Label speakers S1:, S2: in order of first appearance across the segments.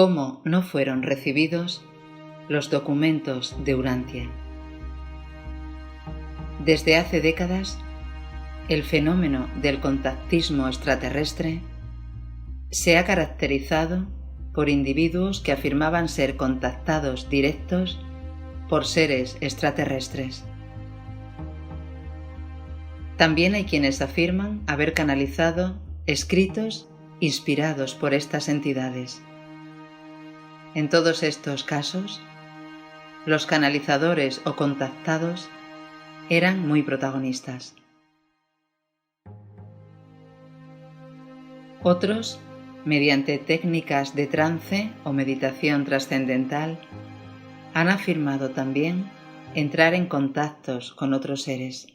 S1: cómo no fueron recibidos los documentos de Urantia. Desde hace décadas, el fenómeno del contactismo extraterrestre se ha caracterizado por individuos que afirmaban ser contactados directos por seres extraterrestres. También hay quienes afirman haber canalizado escritos inspirados por estas entidades. En todos estos casos, los canalizadores o contactados eran muy protagonistas. Otros, mediante técnicas de trance o meditación trascendental, han afirmado también entrar en contactos con otros seres.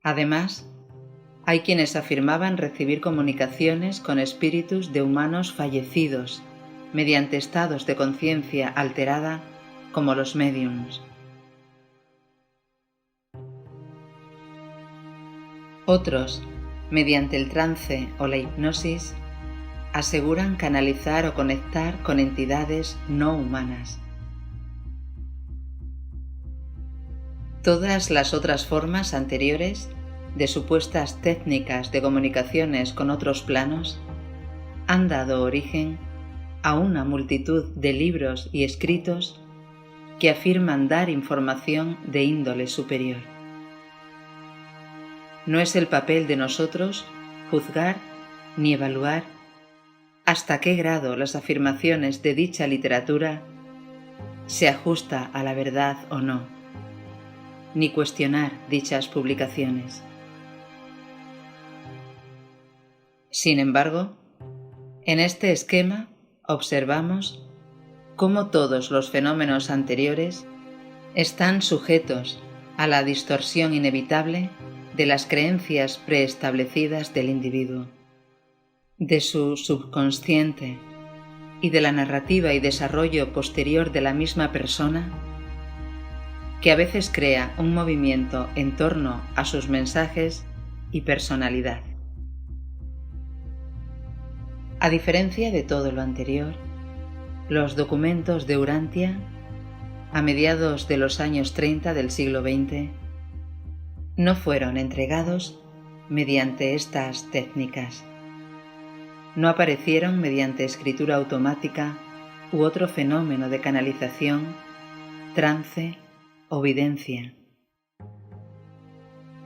S1: Además, hay quienes afirmaban recibir comunicaciones con espíritus de humanos fallecidos mediante estados de conciencia alterada como los médiums. Otros, mediante el trance o la hipnosis, aseguran canalizar o conectar con entidades no humanas. Todas las otras formas anteriores de supuestas técnicas de comunicaciones con otros planos han dado origen a una multitud de libros y escritos que afirman dar información de índole superior. No es el papel de nosotros juzgar ni evaluar hasta qué grado las afirmaciones de dicha literatura se ajusta a la verdad o no, ni cuestionar dichas publicaciones. Sin embargo, en este esquema observamos cómo todos los fenómenos anteriores están sujetos a la distorsión inevitable de las creencias preestablecidas del individuo, de su subconsciente y de la narrativa y desarrollo posterior de la misma persona, que a veces crea un movimiento en torno a sus mensajes y personalidad. A diferencia de todo lo anterior, los documentos de Urantia, a mediados de los años 30 del siglo XX, no fueron entregados mediante estas técnicas. No aparecieron mediante escritura automática u otro fenómeno de canalización, trance o videncia.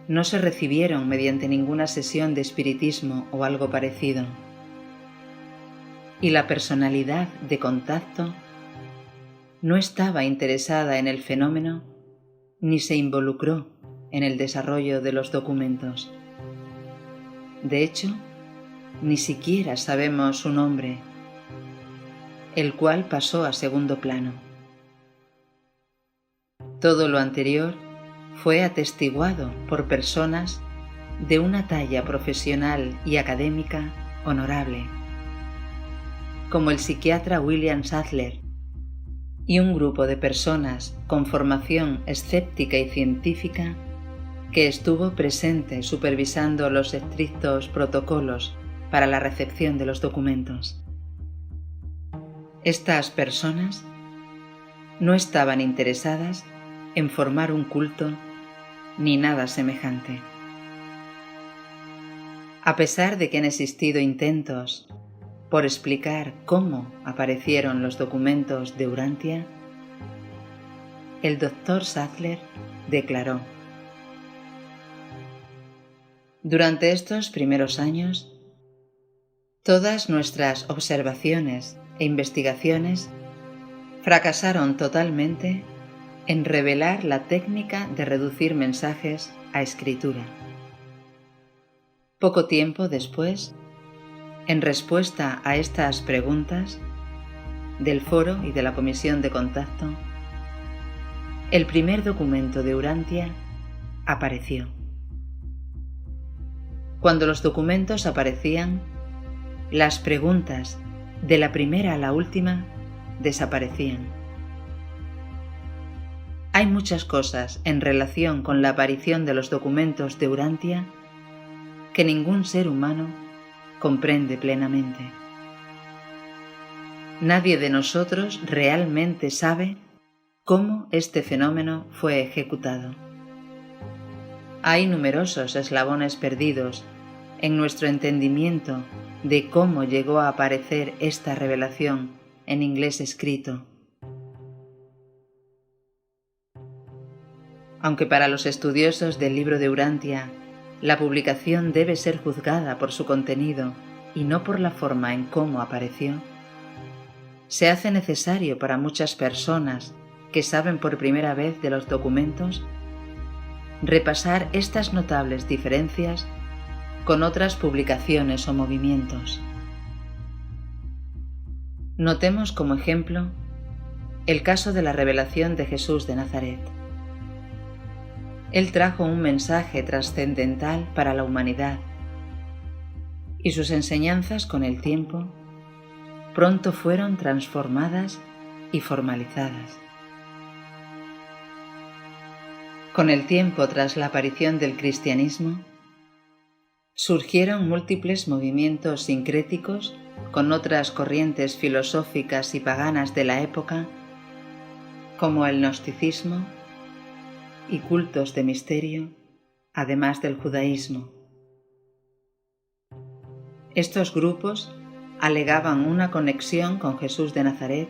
S1: No se recibieron mediante ninguna sesión de espiritismo o algo parecido. Y la personalidad de contacto no estaba interesada en el fenómeno ni se involucró en el desarrollo de los documentos. De hecho, ni siquiera sabemos su nombre, el cual pasó a segundo plano. Todo lo anterior fue atestiguado por personas de una talla profesional y académica honorable, como el psiquiatra William Sadler y un grupo de personas con formación escéptica y científica que estuvo presente supervisando los estrictos protocolos para la recepción de los documentos. Estas personas no estaban interesadas en formar un culto ni nada semejante. A pesar de que han existido intentos por explicar cómo aparecieron los documentos de Urantia, el Dr. Sadler declaró: durante estos primeros años, todas nuestras observaciones e investigaciones fracasaron totalmente en revelar la técnica de reducir mensajes a escritura. Poco tiempo después, en respuesta a estas preguntas del foro y de la comisión de contacto, el primer documento de Urantia apareció. Cuando los documentos aparecían, las preguntas de la primera a la última desaparecían. Hay muchas cosas en relación con la aparición de los documentos de Urantia que ningún ser humano comprende plenamente. nadie de nosotros realmente sabe cómo este fenómeno fue ejecutado. Hay numerosos eslabones perdidos en nuestro entendimiento de cómo llegó a aparecer esta revelación en inglés escrito. Aunque para los estudiosos del libro de Urantia, la publicación debe ser juzgada por su contenido y no por la forma en cómo apareció, se hace necesario para muchas personas que saben por primera vez de los documentos repasar estas notables diferencias con otras publicaciones o movimientos. Notemos como ejemplo el caso de la revelación de Jesús de Nazaret. Él trajo un mensaje trascendental para la humanidad y sus enseñanzas con el tiempo pronto fueron transformadas y formalizadas. Con el tiempo, tras la aparición del cristianismo, surgieron múltiples movimientos sincréticos con otras corrientes filosóficas y paganas de la época, como el gnosticismo y cultos de misterio, además del judaísmo. Estos grupos alegaban una conexión con Jesús de Nazaret,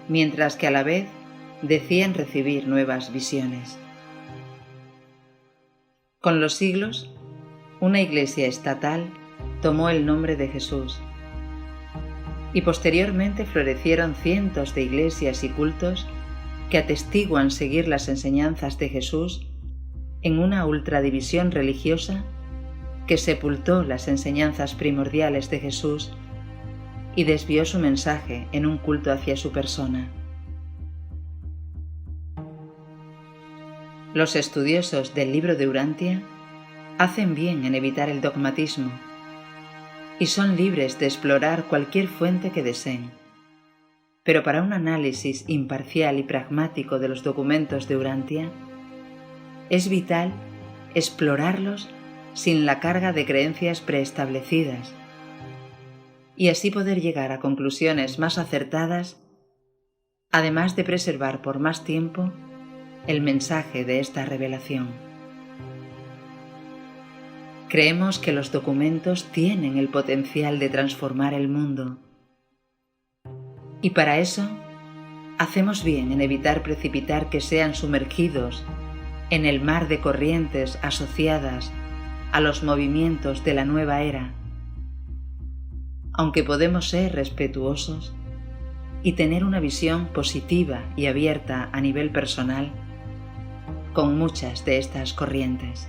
S1: mientras que a la vez decían recibir nuevas visiones. Con los siglos, una iglesia estatal tomó el nombre de Jesús y posteriormente florecieron cientos de iglesias y cultos que atestiguan seguir las enseñanzas de Jesús en una ultradivisión religiosa que sepultó las enseñanzas primordiales de Jesús y desvió su mensaje en un culto hacia su persona. Los estudiosos del libro de Urantia hacen bien en evitar el dogmatismo y son libres de explorar cualquier fuente que deseen. Pero para un análisis imparcial y pragmático de los documentos de Urantia, es vital explorarlos sin la carga de creencias preestablecidas y así poder llegar a conclusiones más acertadas, además de preservar por más tiempo el mensaje de esta revelación. Creemos que los documentos tienen el potencial de transformar el mundo y para eso hacemos bien en evitar precipitar que sean sumergidos en el mar de corrientes asociadas a los movimientos de la nueva era, aunque podemos ser respetuosos y tener una visión positiva y abierta a nivel personal con muchas de estas corrientes.